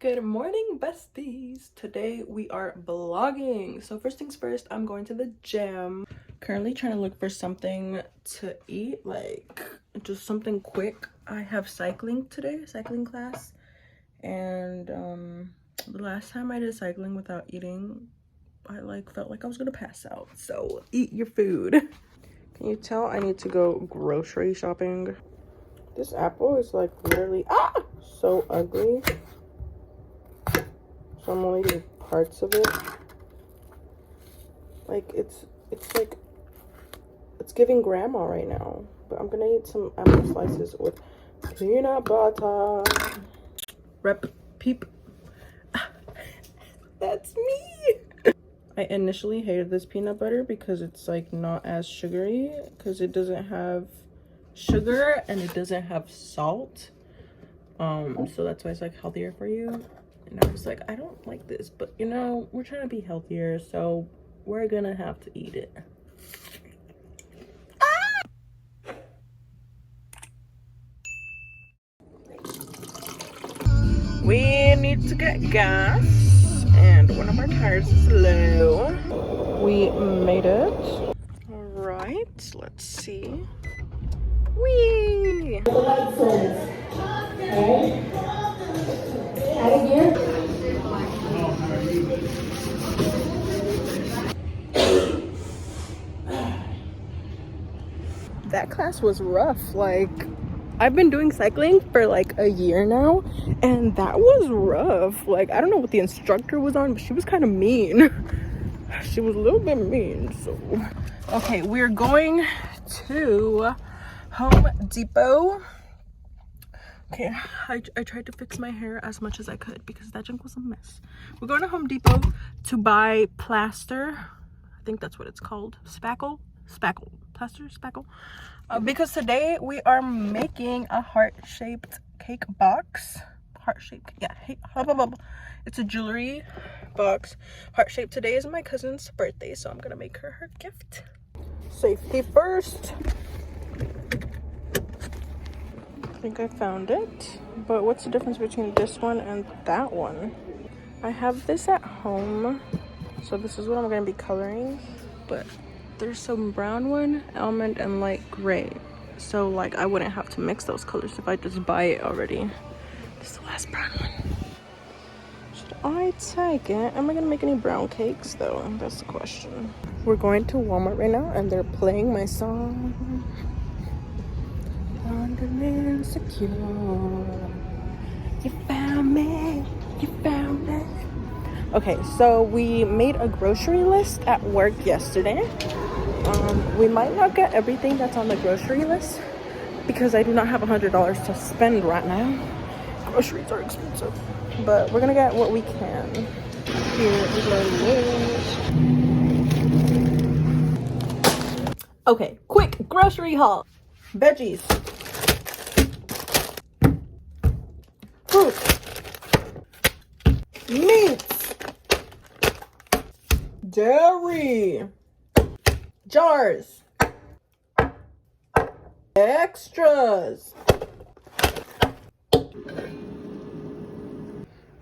Good morning, besties. Today we are vlogging. So first things first, I'm going to the gym. Currently trying to look for something to eat, like just something quick. I have cycling today, cycling class. And the last time I did cycling without eating, I felt like I was gonna pass out. So eat your food. Can you tell I need to go grocery shopping? This apple is like literally so ugly. So I'm only eating parts of it. Like it's giving grandma right now. But I'm gonna eat some apple slices with peanut butter. Rep peep. That's me. I initially hated this peanut butter because it's like not as sugary, because it doesn't have sugar and it doesn't have salt. So that's why it's like healthier for you. And I was like, I don't like this, but you know, we're trying to be healthier, so we're gonna have to eat it. We need to get gas, and one of our tires is low. We made it. All right, let's see. Whee! That class was rough. Like, I've been doing cycling for like a year now, and that was rough. Like, I don't know what the instructor was on, but she was kind of mean. She was a little bit mean. So okay, we're going to Home Depot. Okay, I tried to fix my hair as much as I could because that junk was a mess. We're going to Home Depot to buy plaster. I think that's what it's called. Spackle, plaster, spackle. Because today we are making a heart-shaped cake box. Heart-shaped, yeah. It's a jewelry box. Heart-shaped. Today is my cousin's birthday, so I'm gonna make her gift. Safety first. I think I found it. But what's the difference between this one and that one? I have this at home, so this is what I'm gonna be coloring. But there's some brown one, almond, and light gray. So like I wouldn't have to mix those colors if I just buy it already. This is the last brown one. Should I take it? Am I gonna make any brown cakes though? That's the question. We're going to Walmart right now and they're playing my song. London Insecure. You found me. You found me. Okay, so we made a grocery list at work yesterday. We might not get everything that's on the grocery list because I do not have $100 to spend right now. Groceries are expensive, but we're gonna get what we can. Here is our list. Okay, quick grocery haul. Veggies, fruit, meats, dairy, jars, extras.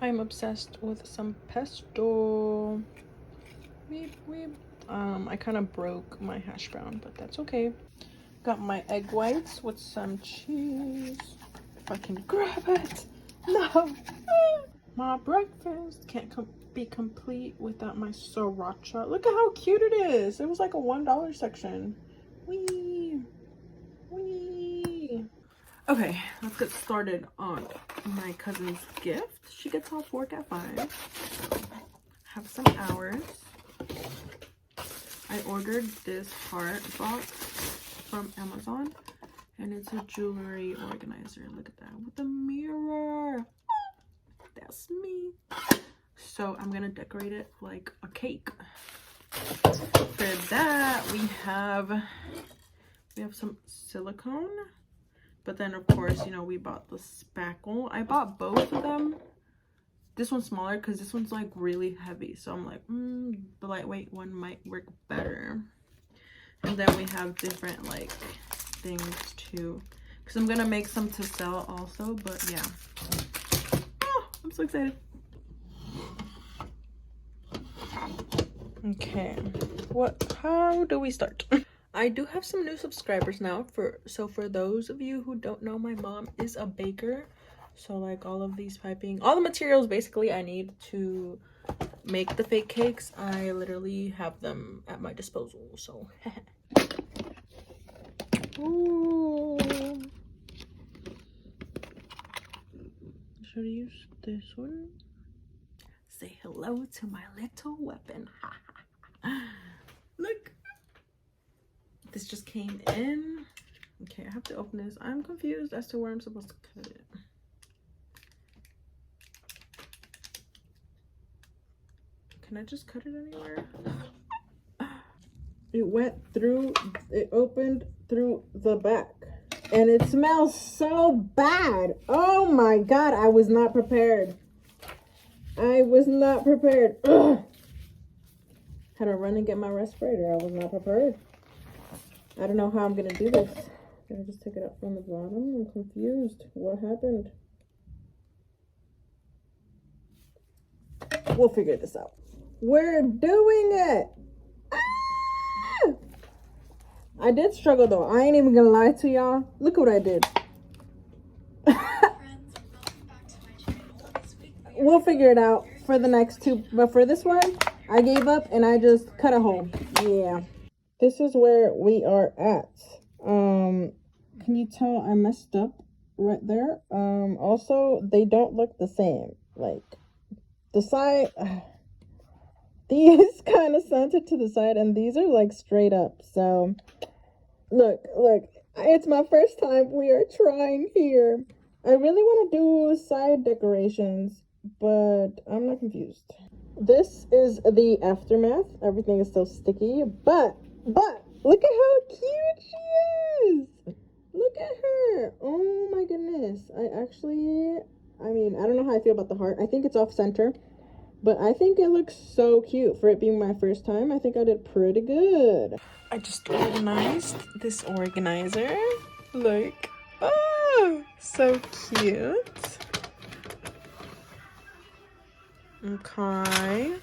I'm obsessed with some pesto. Weep, weep. I kind of broke my hash brown, but that's okay. Got my egg whites with some cheese. If I can grab it. No. My breakfast can't be complete without my sriracha. Look at how cute it is. It was like a $1 section. Whee! Whee! Okay, let's get started on my cousin's gift. She gets off work at 5. Have some hours. I ordered this heart box from Amazon, and it's a jewelry organizer. Look at that with a mirror. That's me. So I'm gonna decorate it like a cake. For that, we have some silicone, but then of course, you know, we bought the spackle. I bought both of them. This one's smaller because this one's like really heavy, so I'm like, the lightweight one might work better. And then we have different like things too, because I'm gonna make some to sell also. But yeah, oh, I'm so excited. Okay, how do we start? I do have some new subscribers now. For those of you who don't know, my mom is a baker. So like all of these piping, all the materials basically I need to make the fake cakes, I literally have them at my disposal. So ooh. Should I use this one? Say hello to my little weapon. Look, this just came in. Okay, I have to open this. I'm confused as to where I'm supposed to cut it. Can I just cut it anywhere? It opened through the back. And it smells so bad. Oh my God, I was not prepared. I was not prepared. Ugh. Had to run and get my respirator. I was not prepared. I don't know how I'm gonna do this. Can I just take it up from the bottom? I'm confused. What happened? We'll figure this out. We're doing it. Ah! I did struggle though. I ain't even gonna lie to y'all. Look what I did. We'll figure it out for the next two, but for this one, I gave up and I just cut a hole. Yeah. This is where we are at. Can you tell I messed up right there? Also, they don't look the same. Like, the side, these kind of centered to the side, and these are like straight up. So, look, it's my first time we are trying here. I really want to do side decorations, but I'm not confused. This is the aftermath. Everything is still sticky, but look at how cute she is. Look at her. Oh my goodness. I don't know how I feel about the heart. I think it's off center, but I think it looks so cute for it being my first time. I think I did pretty good. I just organized this organizer. Look. Oh, so cute. Okay.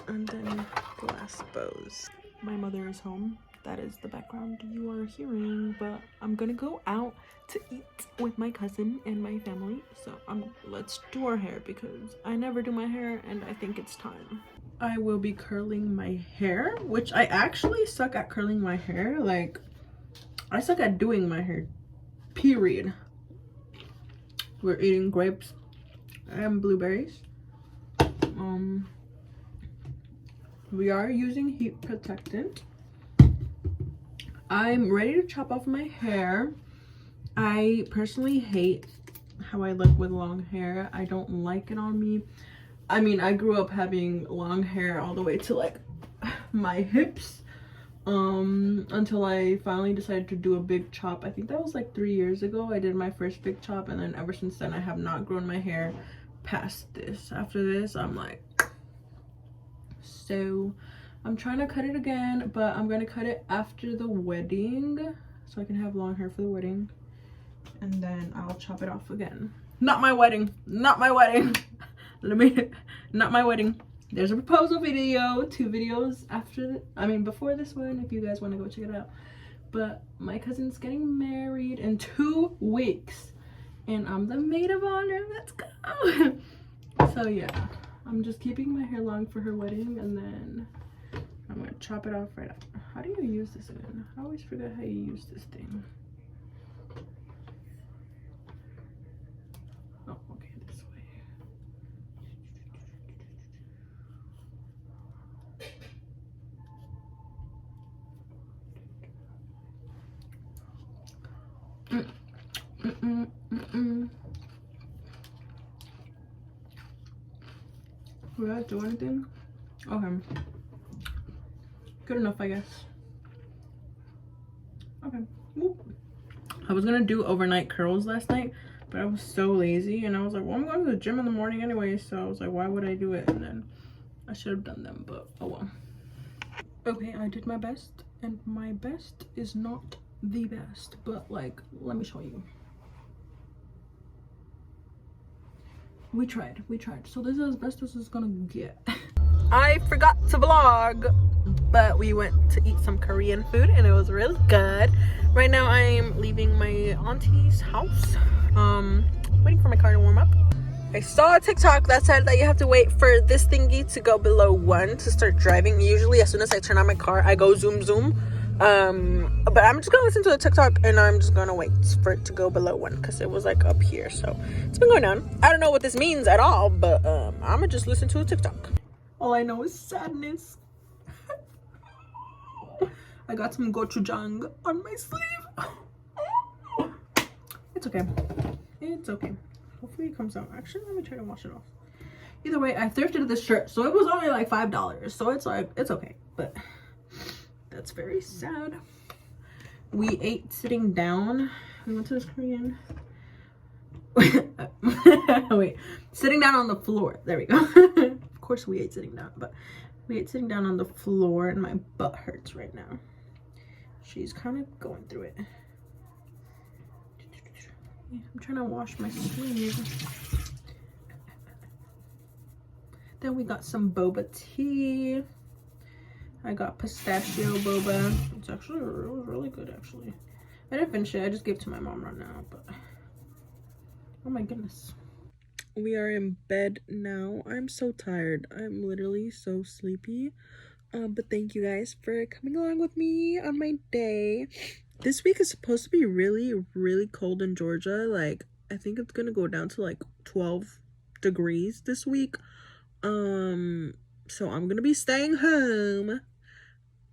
And then glass bows. My mother is home. That is the background you are hearing, but I'm gonna go out to eat with my cousin and my family. So let's do our hair because I never do my hair and I think it's time. I will be curling my hair, which I actually suck at curling my hair. Like, I suck at doing my hair, period. We're eating grapes and blueberries. We are using heat protectant. I'm ready to chop off my hair. I personally hate how I look with long hair. I don't like it on me. I mean, I grew up having long hair all the way to like my hips, until I finally decided to do a big chop. I think that was like 3 years ago. I did my first big chop, and then ever since then I have not grown my hair past this. After this, I'm like, so I'm trying to cut it again, but I'm gonna cut it after the wedding so I can have long hair for the wedding, and then I'll chop it off again. Not my wedding, not my wedding. Not my wedding. There's a proposal video, 2 videos before this one, if you guys want to go check it out. But my cousin's getting married in 2 weeks, and I'm the maid of honor. Let's go. So yeah, I'm just keeping my hair long for her wedding, and then I'm gonna chop it off right after. How do you use this again? I always forget how you use this thing. Oh, okay, this way. Will that do anything? Okay. Good enough, I guess. Okay. Whoop. I was gonna do overnight curls last night, but I was so lazy, and I was like, well, I'm going to the gym in the morning anyway, so I was like, why would I do it? And then I should have done them, but oh well. Okay, I did my best, and my best is not the best, but like, let me show you. we tried. So this is as best as it's gonna get. I forgot to vlog, but we went to eat some Korean food and it was really good. Right now I'm leaving my auntie's house, waiting for my car to warm up. I saw a TikTok that said that you have to wait for this thingy to go below 1 to start driving. Usually as soon as I turn on my car, I go zoom. But I'm just gonna listen to the TikTok and I'm just gonna wait for it to go below 1 because it was like up here. So it's been going down. I don't know what this means at all, but I'm gonna just listen to a TikTok. All I know is sadness. I got some gochujang on my sleeve. It's okay. It's okay. Hopefully it comes out. Actually, let me try to wash it off. Either way, I thrifted this shirt, so it was only like $5. So it's like, it's okay. But that's very sad. We ate sitting down. We went to this Korean. Wait, sitting down on the floor. There we go. Of course we ate sitting down, but we ate sitting down on the floor and my butt hurts right now. She's kind of going through it. Yeah, I'm trying to wash my sleeve. Then we got some boba tea. I got pistachio boba. It's actually, it was really good actually. I didn't finish it, I just gave it to my mom right now, but oh my goodness. We are in bed now. I'm so tired. I'm literally so sleepy. But thank you guys for coming along with me on my day. This week is supposed to be really, really cold in Georgia. Like, I think it's gonna go down to like 12 degrees this week. So I'm gonna be staying home.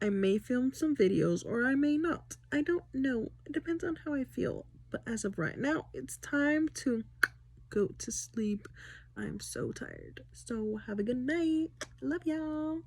I may film some videos or I may not. I don't know. It depends on how I feel. But as of right now, it's time to go to sleep. I'm so tired. So have a good night. Love y'all.